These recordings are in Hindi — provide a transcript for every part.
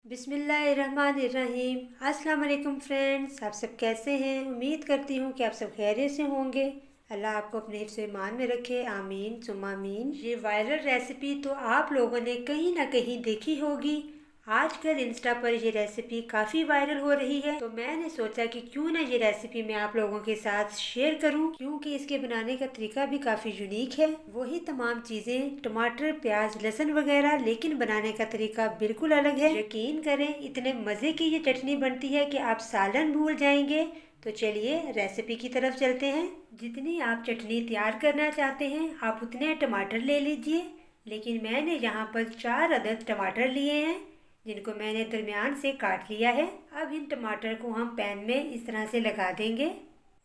बिस्मिल्लाहिर्रहमानिर्रहीम। अस्सलाम वालेकुम फ्रेंड्स, आप सब कैसे हैं? उम्मीद करती हूँ कि आप सब खैरियत से होंगे। अल्लाह आपको अपने हिफ्ज़ ईमान में रखे, आमीन सुम्मा आमीन। ये वायरल रेसिपी तो आप लोगों ने कहीं ना कहीं देखी होगी। आजकल इंस्टा पर ये रेसिपी काफ़ी वायरल हो रही है, तो मैंने सोचा कि क्यों ना ये रेसिपी मैं आप लोगों के साथ शेयर करूं, क्योंकि इसके बनाने का तरीका भी काफ़ी यूनिक है। वही तमाम चीज़ें, टमाटर, प्याज, लहसुन वगैरह, लेकिन बनाने का तरीका बिल्कुल अलग है। यकीन करें, इतने मज़े की ये चटनी बनती है कि आप सालन भूल जाएंगे। तो चलिए रेसिपी की तरफ चलते हैं। जितनी आप चटनी तैयार करना चाहते हैं, आप उतने टमाटर ले लीजिए। लेकिन मैंने यहाँ पर 4 अदद टमाटर लिए हैं, जिनको मैंने दरमियान से काट लिया है। अब इन टमाटर को हम पैन में इस तरह से लगा देंगे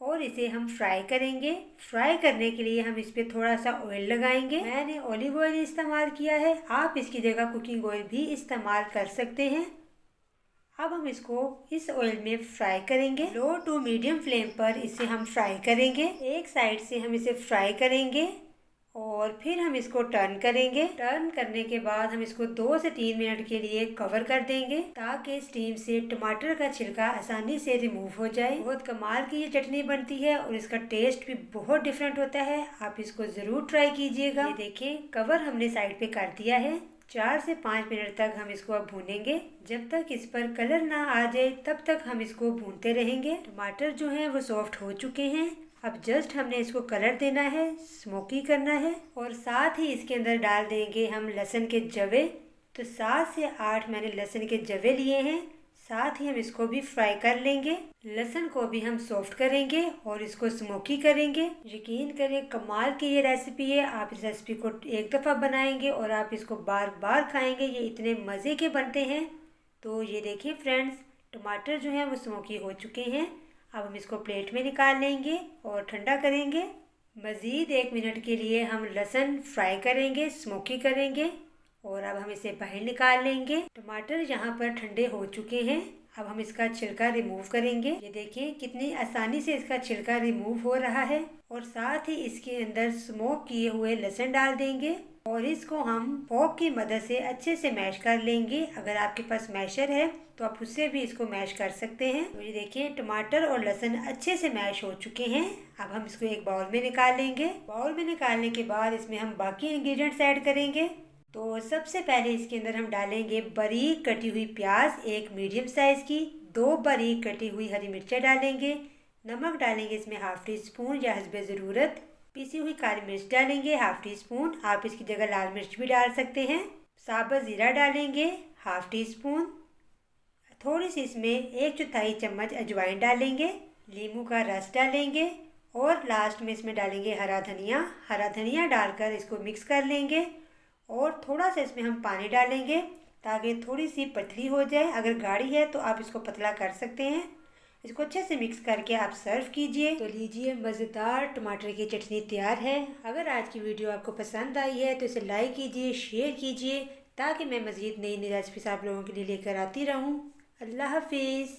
और इसे हम फ्राई करेंगे। फ्राई करने के लिए हम इस पे थोड़ा सा ऑयल लगाएंगे। मैंने ऑलिव ऑयल इस्तेमाल किया है, आप इसकी जगह कुकिंग ऑयल भी इस्तेमाल कर सकते हैं। अब हम इसको इस ऑयल में फ्राई करेंगे। लो टू मीडियम फ्लेम पर इसे हम फ्राई करेंगे। एक साइड से हम इसे फ्राई करेंगे और फिर हम इसको टर्न करेंगे। टर्न करने के बाद हम इसको 2 से 3 मिनट के लिए कवर कर देंगे, ताकि स्टीम से टमाटर का छिलका आसानी से रिमूव हो जाए। बहुत कमाल की ये चटनी बनती है और इसका टेस्ट भी बहुत डिफरेंट होता है। आप इसको जरूर ट्राई कीजिएगा। ये देखिए, कवर हमने साइड पे कर दिया है। 4 से 5 मिनट तक हम इसको अब भूनेंगे। जब तक इस पर कलर ना आ जाए तब तक हम इसको भूनते रहेंगे। टमाटर जो है वो सॉफ्ट हो चुके हैं। अब जस्ट हमने इसको कलर देना है, स्मोकी करना है, और साथ ही इसके अंदर डाल देंगे हम लहसुन के जवे। तो 7 से 8 मैंने लहसुन के जवे लिए हैं। साथ ही हम इसको भी फ्राई कर लेंगे। लहसुन को भी हम सॉफ्ट करेंगे और इसको स्मोकी करेंगे। यकीन करें, कमाल की ये रेसिपी है। आप इस रेसिपी को एक दफ़ा बनाएंगे और आप इसको बार बार खाएंगे। ये इतने मज़े के बनते हैं। तो ये देखिए फ्रेंड्स, टमाटर जो है वो स्मोकी हो चुके हैं। अब हम इसको प्लेट में निकाल लेंगे और ठंडा करेंगे। मज़ीद 1 मिनट के लिए हम लहसुन फ्राई करेंगे, स्मोकी करेंगे, और अब हम इसे बाहर निकाल लेंगे। टमाटर यहाँ पर ठंडे हो चुके हैं। अब हम इसका छिलका रिमूव करेंगे। ये देखिए कितनी आसानी से इसका छिलका रिमूव हो रहा है। और साथ ही इसके अंदर स्मोक किए हुए लहसुन डाल देंगे और इसको हम फोक की मदद से अच्छे से मैश कर लेंगे। अगर आपके पास मैशर है तो आप उससे भी इसको मैश कर सकते हैं। तो ये देखिए, टमाटर और लहसुन अच्छे से मैश हो चुके हैं। अब हम इसको एक बाउल में निकाल लेंगे। बाउल में निकालने के बाद इसमें हम बाकी इंग्रेडिएंट्स ऐड करेंगे। तो सबसे पहले इसके अंदर हम डालेंगे बारीक कटी हुई प्याज, एक मीडियम साइज की, 2 बारीक कटी हुई हरी मिर्चें डालेंगे। नमक डालेंगे इसमें हाफ टी स्पून या हस्बे ज़रूरत। पिसी हुई काली मिर्च डालेंगे हाफ टी स्पून, आप इसकी जगह लाल मिर्च भी डाल सकते हैं। साबुत ज़ीरा डालेंगे हाफ टी स्पून। थोड़ी सी इसमें 1/4 चम्मच अजवाइन डालेंगे। नींबू का रस डालेंगे और लास्ट में इसमें डालेंगे हरा धनिया। हरा धनिया डालकर इसको मिक्स कर लेंगे और थोड़ा सा इसमें हम पानी डालेंगे ताकि थोड़ी सी पतली हो जाए। अगर गाढ़ी है तो आप इसको पतला कर सकते हैं। इसको अच्छे से मिक्स करके आप सर्व कीजिए। तो लीजिए, मज़ेदार टमाटर की चटनी तैयार है। अगर आज की वीडियो आपको पसंद आई है तो इसे लाइक कीजिए, शेयर कीजिए, ताकि मैं मज़ीद नई नई रेसिपीज आप लोगों के लिए लेकर आती रहूँ। अल्लाह हाफिज़।